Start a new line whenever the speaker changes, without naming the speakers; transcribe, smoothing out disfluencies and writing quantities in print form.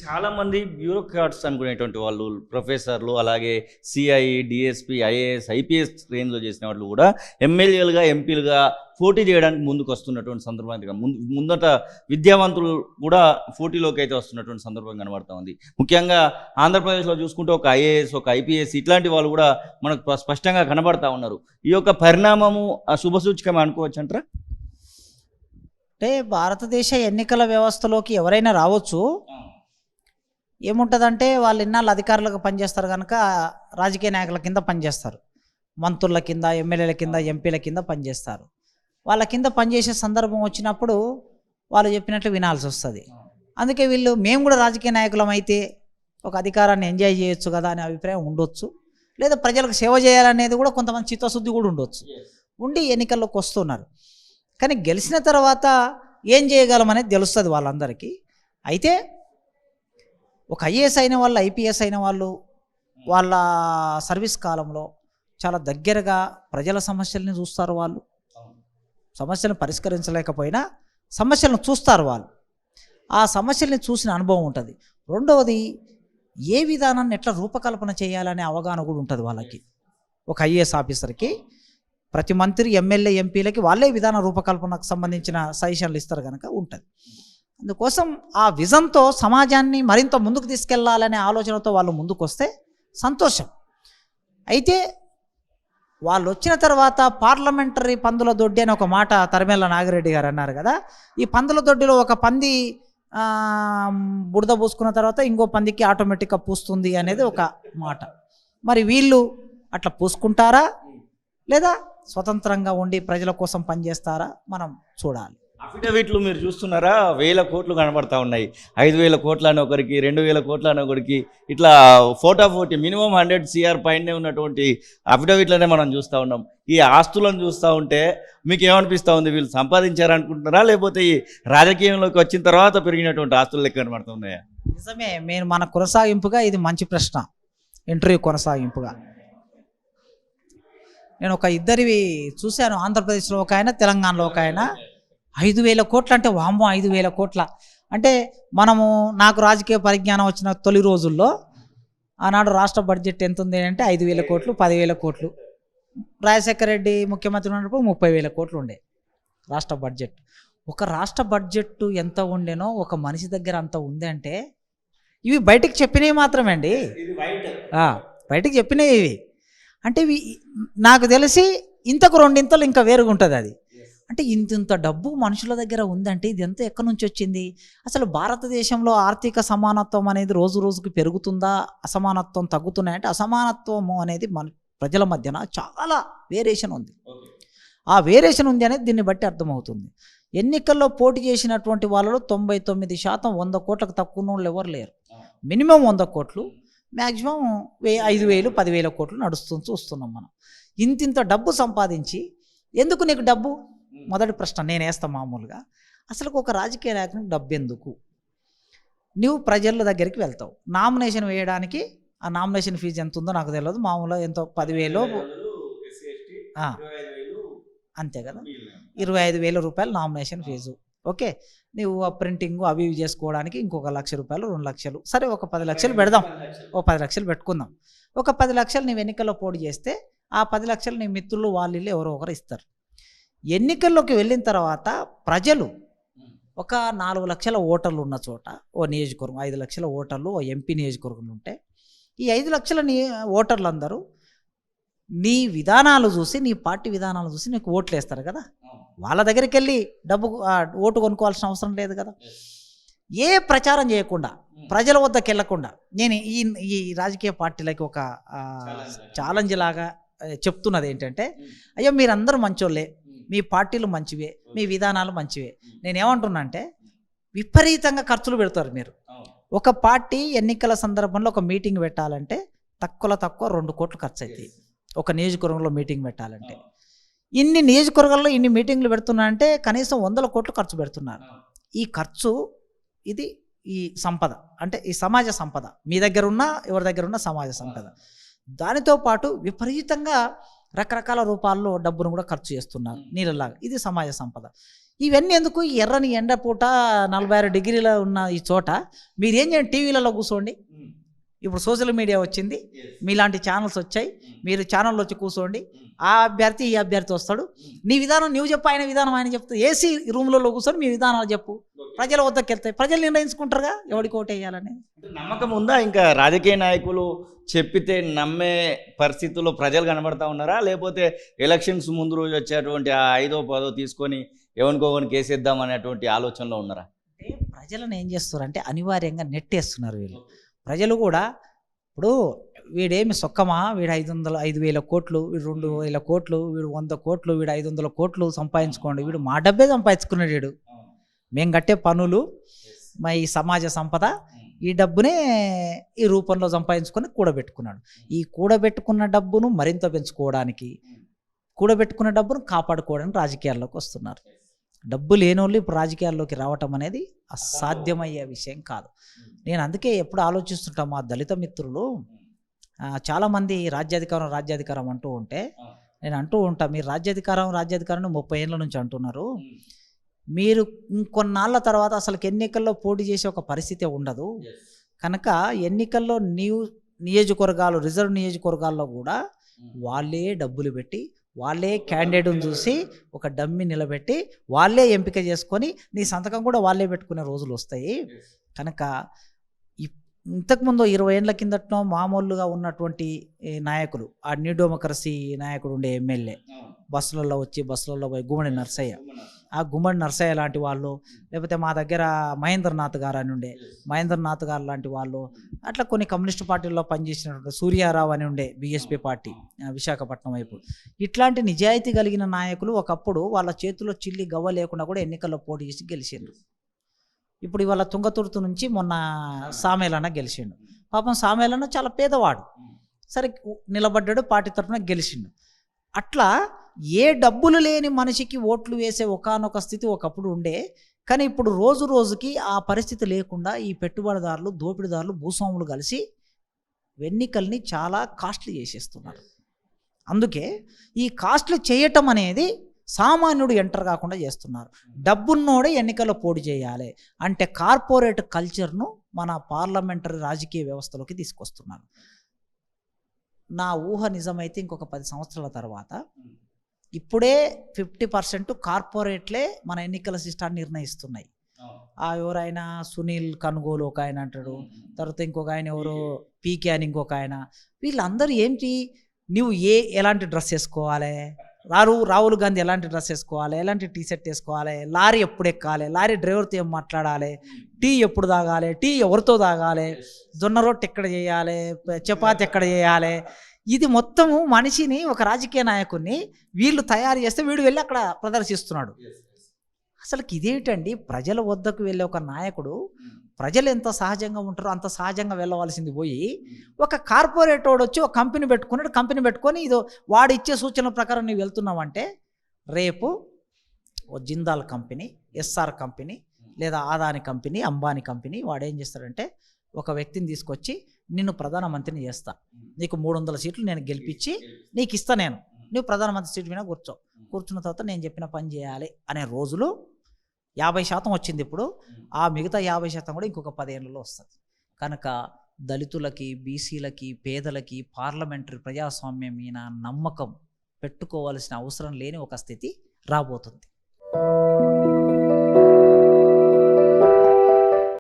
చాలామంది బ్యూరోక్రాట్స్ అనుకునేటువంటి వాళ్ళు ప్రొఫెసర్లు, అలాగే సిఐ, డిఎస్పి, ఐఏఎస్, ఐపీఎస్ రేంజ్లో చేసిన వాళ్ళు కూడా ఎమ్మెల్యేలుగా, ఎంపీలుగా పోటీ చేయడానికి ముందుకు వస్తున్నటువంటి సందర్భం అయితే ముందట విద్యావంతులు కూడా పోటీలోకి అయితే వస్తున్నటువంటి సందర్భం కనబడుతూ ఉంది. ముఖ్యంగా ఆంధ్రప్రదేశ్లో చూసుకుంటే ఒక ఐఏఎస్, ఒక ఐపీఎస్ ఇట్లాంటి వాళ్ళు కూడా మనకు స్పష్టంగా కనబడతా ఉన్నారు. ఈ యొక్క పరిణామము శుభసూచకమే అనుకోవచ్చు అంటారా?
అంటే భారతదేశ ఎన్నికల వ్యవస్థలోకి ఎవరైనా రావచ్చు. ఏముంటుందంటే వాళ్ళు ఇన్నాళ్ళు అధికారులకు పనిచేస్తారు కనుక రాజకీయ నాయకుల కింద పనిచేస్తారు, మంత్రుల కింద, ఎమ్మెల్యేల కింద, ఎంపీల కింద పనిచేస్తారు. వాళ్ళ కింద పనిచేసే సందర్భం వచ్చినప్పుడు వాళ్ళు చెప్పినట్లు వినాల్సి వస్తుంది. అందుకే వీళ్ళు మేము కూడా రాజకీయ నాయకులం అయితే ఒక అధికారాన్ని ఎంజాయ్ చేయొచ్చు కదా అనే అభిప్రాయం ఉండొచ్చు. లేదా ప్రజలకు సేవ చేయాలనేది కూడా కొంతమంది చిత్తశుద్ధి కూడా ఉండొచ్చు. ఉండి ఎన్నికల్లోకి వస్తున్నారు. కానీ గెలిచిన తర్వాత ఏం చేయగలం అనేది తెలుస్తుంది వాళ్ళందరికీ. అయితే ఒక ఐఏఎస్ అయిన వాళ్ళు, ఐపీఎస్ అయిన వాళ్ళు వాళ్ళ సర్వీస్ కాలంలో చాలా దగ్గరగా ప్రజల సమస్యల్ని చూస్తారు. వాళ్ళు సమస్యలను పరిష్కరించలేకపోయినా సమస్యలను చూస్తారు. వాళ్ళు ఆ సమస్యల్ని చూసిన అనుభవం ఉంటుంది. రెండవది, ఏ విధానాన్ని ఎట్లా రూపకల్పన చేయాలనే అవగాహన కూడా ఉంటుంది వాళ్ళకి. ఒక ఐఏఎస్ ఆఫీసర్కి ప్రతి మంత్రి, ఎమ్మెల్యే, ఎంపీలకి వాళ్ళే విధాన రూపకల్పనకు సంబంధించిన సజెషన్లు ఇస్తారు కనుక ఉంటుంది. అందుకోసం ఆ విజన్తో సమాజాన్ని మరింత ముందుకు తీసుకెళ్లాలనే ఆలోచనతో వాళ్ళు ముందుకు వస్తే సంతోషం. అయితే వాళ్ళు వచ్చిన తర్వాత పార్లమెంటరీ పందుల దొడ్డి అని ఒక మాట తరిమెల్ల నాగిరెడ్డి గారు అన్నారు కదా. ఈ పందుల దొడ్డిలో ఒక పంది బురద పూసుకున్న తర్వాత ఇంకో పందికి ఆటోమేటిక్గా పూస్తుంది అనేది ఒక మాట. మరి వీళ్ళు అట్లా పూసుకుంటారా లేదా స్వతంత్రంగా ఉండి ప్రజల కోసం పనిచేస్తారా మనం చూడాలి.
అఫిడవిట్లు మీరు చూస్తున్నారా, 1000 కోట్లు కనబడతా ఉన్నాయి. 5,000 కోట్లు అని ఒకరికి, 2,000 కోట్లు అని ఒకరికి, ఇట్లా ఫోటోఫోటీ మినిమం 100 CR పైనే ఉన్నటువంటి అఫిడవిట్లనే మనం చూస్తూ ఉన్నాం. ఈ ఆస్తులను చూస్తూ ఉంటే మీకు ఏమనిపిస్తూ ఉంది? వీళ్ళు సంపాదించారనుకుంటున్నారా, లేకపోతే ఈ రాజకీయంలోకి వచ్చిన తర్వాత పెరిగినటువంటి ఆస్తులు లెక్క కనబడుతున్నాయా?
నిజమే. నేను మన కొనసాగింపుగా ఇది మంచి ప్రశ్న, ఇంటర్వ్యూ కొనసాగింపుగా. నేను ఒక ఇద్దరివి చూశాను. ఆంధ్రప్రదేశ్లో ఒక ఆయన, తెలంగాణలో ఒక ఆయన. 5,000 కోట్లు అంటే వామ్మో 5,000 కోట్ల అంటే మనము, నాకు రాజకీయ పరిజ్ఞానం వచ్చిన తొలి రోజుల్లో ఆనాడు రాష్ట్ర బడ్జెట్ ఎంత ఉంది అంటే 5,000 కోట్లు, 10,000 కోట్లు. రాజశేఖర రెడ్డి ముఖ్యమంత్రి ఉన్నప్పుడు 30,000 కోట్లు ఉండే రాష్ట్ర బడ్జెట్. ఒక రాష్ట్ర బడ్జెట్ ఎంత ఉండేనో ఒక మనిషి దగ్గర అంత ఉంది అంటే ఇవి బయటికి చెప్పినవి మాత్రమే అండి. బయటికి చెప్పినవి ఇవి. అంటే ఇవి నాకు తెలిసి ఇంతకు 2 ఇంతలు ఇంకా వేరుగా ఉంటుంది అది. అంటే ఇంత డబ్బు మనుషుల దగ్గర ఉందంటే ఇది ఎంత ఎక్కడి నుంచి వచ్చింది? అసలు భారతదేశంలో ఆర్థిక సమానత్వం అనేది రోజు రోజుకి పెరుగుతుందా, అసమానత్వం తగ్గుతున్నాయంటే అసమానత్వం అనేది మన ప్రజల మధ్యన చాలా వేరియేషన్ ఉంది. ఆ వేరియేషన్ ఉంది అనేది దీన్ని బట్టి అర్థమవుతుంది. ఎన్నికల్లో పోటీ చేసినటువంటి వాళ్ళలో 99% 100 కోట్లకు తక్కువ వాళ్ళు ఎవరు లేరు. మినిమం 100 కోట్లు, మ్యాక్సిమం 5,000, 10,000 కోట్లు నడుస్తుంది చూస్తున్నాం మనం. ఇంత డబ్బు సంపాదించి ఎందుకు నీకు డబ్బు? మొదటి ప్రశ్న నేను వేస్తాను మామూలుగా. అసలు ఒక రాజకీయ నాయకునికి డబ్బు ఎందుకు? నువ్వు ప్రజల దగ్గరికి వెళ్తావు, నామినేషన్ వేయడానికి ఆ నామినేషన్ ఫీజు ఎంత ఉందో నాకు తెలియదు, మామూలుగా ఎంతో 10,000 అంతే కదా, 25,000 రూపాయలు నామినేషన్ ఫీజు. ఓకే, నువ్వు ఆ ప్రింటింగ్ అవి ఇవి చేసుకోవడానికి ఇంకొక 1,00,000 రూపాయలు, 2 లక్షలు, సరే ఒక 10 లక్షలు పెడదాం, ఓ 10 లక్షలు పెట్టుకుందాం. ఒక 10 లక్షలు నీవు ఎన్నికల్లో పోటీ చేస్తే ఆ 10 లక్షలు నీ మిత్రులు వాళ్ళు ఎవరో ఒకరు ఇస్తారు. ఎన్నికల్లోకి వెళ్ళిన తర్వాత ప్రజలు ఒక 4 లక్షల ఓటర్లు ఉన్న చోట, ఓ నియోజకవర్గం 5 లక్షల ఓటర్లు ఓ ఎంపీ నియోజకవర్గం ఉంటే ఈ 5 లక్షల ఓటర్లు అందరూ నీ విధానాలు చూసి, నీ పార్టీ విధానాలు చూసి నీకు ఓట్లు వేస్తారు కదా. వాళ్ళ దగ్గరికి వెళ్ళి ఓటు కొనుక్కోవాల్సిన అవసరం లేదు కదా. ఏ ప్రచారం చేయకుండా, ప్రజల వద్దకు వెళ్ళకుండా నేను ఈ రాజకీయ పార్టీలకి ఒక ఛాలెంజ్ లాగా చెప్తున్నది ఏంటంటే, అయ్యో మీరందరూ మంచోళ్ళే, మీ పార్టీలు మంచివే, మీ విధానాలు మంచివే. నేనేమంటున్నా అంటే విపరీతంగా ఖర్చులు పెడతారు మీరు. ఒక పార్టీ ఎన్నికల సందర్భంలో ఒక మీటింగ్ పెట్టాలంటే తక్కువ 2 కోట్లు ఖర్చు అవుతాయి. ఒక నియోజకవర్గంలో మీటింగ్ పెట్టాలంటే ఇన్ని నియోజకవర్గాల్లో ఇన్ని మీటింగ్లు పెడుతున్నా అంటే కనీసం 100 కోట్లు ఖర్చు పెడుతున్నారు. ఈ ఖర్చు ఇది ఈ సంపద అంటే ఈ సమాజ సంపద, మీ దగ్గర ఉన్న ఎవరి దగ్గర ఉన్న సమాజ సంపద. దానితో పాటు విపరీతంగా రకరకాల రూపాల్లో డబ్బును కూడా ఖర్చు చేస్తున్నారు నీళ్ళలాగా. ఇది సమాజ సంపద. ఇవన్నీ ఎందుకు? ఈ ఎర్రని ఎండపూట 46 డిగ్రీల ఉన్న ఈ చోట మీరేం చేయండి, టీవీలలో కూర్చోండి. ఇప్పుడు సోషల్ మీడియా వచ్చింది, మీలాంటి ఛానల్స్ వచ్చాయి, మీరు ఛానల్లో వచ్చి కూర్చోండి. ఆ అభ్యర్థి ఈ అభ్యర్థి వస్తాడు, నీ విధానం నువ్వు చెప్పు, ఆయన విధానం ఆయన చెప్తా. ఏసీ రూమ్లలో కూర్చొని మీ విధానాలు చెప్పు, ప్రజల వద్దకు వెళ్తాయి, ప్రజలు నిర్ణయించుకుంటారుగా ఎవరికి ఓటు వేయాలని.
నమ్మకం ఉందా? ఇంకా రాజకీయ నాయకులు చెప్పితే నమ్మే పరిస్థితుల్లో ప్రజలు కనబడతా ఉన్నారా? లేకపోతే ఎలక్షన్స్ ముందు రోజు వచ్చేటువంటి ఆ 5వ 10వ తీసుకొని ఎవరికోవని కేసేద్దాం అనేటువంటి ఆలోచనలో ఉన్నారా?
అంటే ప్రజలను ఏం చేస్తారు అంటే అనివార్యంగా నెట్టేస్తున్నారు వీళ్ళు. ప్రజలు కూడా ఇప్పుడు వీడేమి సొక్కమా, వీడు 5,000 కోట్లు, వీడు 2,000 కోట్లు, వీడు 100 కోట్లు, వీడు 500 కోట్లు సంపాదించుకోండి, వీడు మా డబ్బే సంపాదించుకున్నాడు, వీడు మేము కట్టే పనులు మా ఈ సమాజ సంపద ఈ డబ్బునే ఈ రూపంలో సంపాదించుకొని కూడబెట్టుకున్నాడు. ఈ కూడబెట్టుకున్న డబ్బును మరింత పెంచుకోవడానికి, కూడబెట్టుకున్న డబ్బును కాపాడుకోవడానికి రాజకీయాల్లోకి వస్తున్నారు. డబ్బు లేని వాళ్ళు ఇప్పుడు రాజకీయాల్లోకి రావటం అనేది అసాధ్యమయ్యే విషయం కాదు. నేను అందుకే ఎప్పుడు ఆలోచిస్తుంటా, మా దళిత మిత్రులు చాలామంది రాజ్యాధికారం అంటూ ఉంటే నేను అంటూ ఉంటా, మీరు రాజ్యాధికారం 30 ఏళ్ళ నుంచి అంటున్నారు, మీరు ఇంకొన్నాళ్ళ తర్వాత అసలు ఎన్నికల్లో పోటీ చేసే ఒక పరిస్థితి ఉండదు కనుక ఎన్నికల్లో నియోజకవర్గాలు, రిజర్వ్ నియోజకవర్గాల్లో కూడా వాళ్ళే డబ్బులు పెట్టి, వాళ్ళే క్యాండిడేట్ని చూసి ఒక డమ్మి నిలబెట్టి వాళ్ళే ఎంపిక చేసుకొని నీ సంతకం కూడా వాళ్ళే పెట్టుకునే రోజులు వస్తాయి. కనుక ఇంతకుముందు 20 ఏళ్ళ కిందటనో మామూలుగా ఉన్నటువంటి నాయకులు, ఆ న్యూ డెమోక్రసీ నాయకుడు ఉండే ఎమ్మెల్యే, బస్సులలో పోయి గుమ్మడి నర్సయ్య లాంటి వాళ్ళు, లేకపోతే మా దగ్గర మహేంద్రనాథ్ గారు అని ఉండే, మహేంద్రనాథ్ గారు లాంటి వాళ్ళు, అట్లా కొన్ని కమ్యూనిస్ట్ పార్టీల్లో పనిచేసినటువంటి సూర్యారావు అని ఉండే బీఎస్పీ పార్టీ విశాఖపట్నం వైపు, ఇట్లాంటి నిజాయితీ కలిగిన నాయకులు ఒకప్పుడు వాళ్ళ చేతిలో చిల్లి గవ్వ లేకుండా కూడా ఎన్నికల్లో పోటీ చేసి గెలిచిండ్రు. ఇప్పుడు ఇవాళ తుంగతుర్తి నుంచి మొన్న సామేలన్న గెలిచిండు. పాపం సామేలన్న చాలా పేదవాడు, సరే నిలబడ్డాడు, పార్టీ తరఫున గెలిచిండు. అట్లా ఏ డబ్బులు లేని మనిషికి ఓట్లు వేసే ఒకానొక స్థితి ఒకప్పుడు ఉండే. కానీ ఇప్పుడు రోజు రోజుకి ఆ పరిస్థితి లేకుండా ఈ పెట్టుబడిదారులు, దోపిడీదారులు, భూస్వాములు కలిసి ఎన్నికల్ని చాలా కాస్ట్లీ చేసేస్తున్నారు. అందుకే ఈ కాస్ట్లీ చేయటం అనేది సామాన్యుడు ఎంటర్ కాకుండా చేస్తున్నారు. డబ్బున్నోడే ఎన్నికల్లో పోటీ చేయాలి అంటే కార్పొరేట్ కల్చర్ను మన పార్లమెంటరీ రాజకీయ వ్యవస్థలోకి తీసుకొస్తున్నారు. నా ఊహ నిజమైతే ఇంకొక 10 సంవత్సరాల తర్వాత ఇప్పుడే 50% కార్పొరేట్లే మన ఎన్నికల సిస్టాన్ని నిర్ణయిస్తున్నాయి. ఎవరైనా సునీల్ కనుగోలు ఒక ఆయన అంటాడు, తర్వాత ఇంకొక ఆయన ఎవరో పీకే అని ఇంకొక ఆయన, వీళ్ళందరూ ఏంటి, నువ్వు ఎలాంటి డ్రెస్ వేసుకోవాలి, రాహుల్ గాంధీ ఎలాంటి డ్రెస్ వేసుకోవాలి, ఎలాంటి టీషర్ట్ వేసుకోవాలి, లారీ ఎప్పుడు ఎక్కాలి, లారీ డ్రైవర్తో ఏం మాట్లాడాలి, టీ ఎప్పుడు తాగాలి, టీ ఎవరితో తాగాలి, జొన్న రొట్టె ఎక్కడ చేయాలి, చపాతి ఎక్కడ చేయాలి, ఇది మొత్తము మనిషిని, ఒక రాజకీయ నాయకుడిని వీళ్ళు తయారు చేస్తే వీడు వెళ్ళి అక్కడ ప్రదర్శిస్తున్నాడు. అసలు ఇదేమిటండి? ప్రజల వద్దకు వెళ్ళే ఒక నాయకుడు, ప్రజలు ఎంత సహజంగా ఉంటారో అంత సహజంగా వెళ్ళవలసింది పోయి ఒక కార్పొరేట్ వాడు వచ్చి ఒక కంపెనీ పెట్టుకున్నాడు, కంపెనీ పెట్టుకొని ఇదో వాడు ఇచ్చే సూచనల ప్రకారం నువ్వు వెళ్తున్నావంటే రేపు ఓ జిందాల్ కంపెనీ, ఎస్ఆర్ కంపెనీ, లేదా ఆదాని కంపెనీ, అంబానీ కంపెనీ వాడు ఏం చేస్తాడంటే ఒక వ్యక్తిని తీసుకొచ్చి నిన్ను ప్రధానమంత్రిని చేస్తా, నీకు 300 సీట్లు నేను గెలిపించి నీకు ఇస్తా, నువ్వు ప్రధానమంత్రి సీట్ మీద కూర్చున్న తర్వాత నేను చెప్పిన పని చేయాలి అనే రోజులు 50% వచ్చింది. ఇప్పుడు ఆ మిగతా 50% కూడా ఇంకొక 10 ఏళ్ళలో వస్తుంది. కనుక దళితులకి, బీసీలకి, పేదలకి పార్లమెంటరీ ప్రజాస్వామ్యం మీద నమ్మకం పెట్టుకోవాల్సిన అవసరం లేని ఒక స్థితి రాబోతుంది.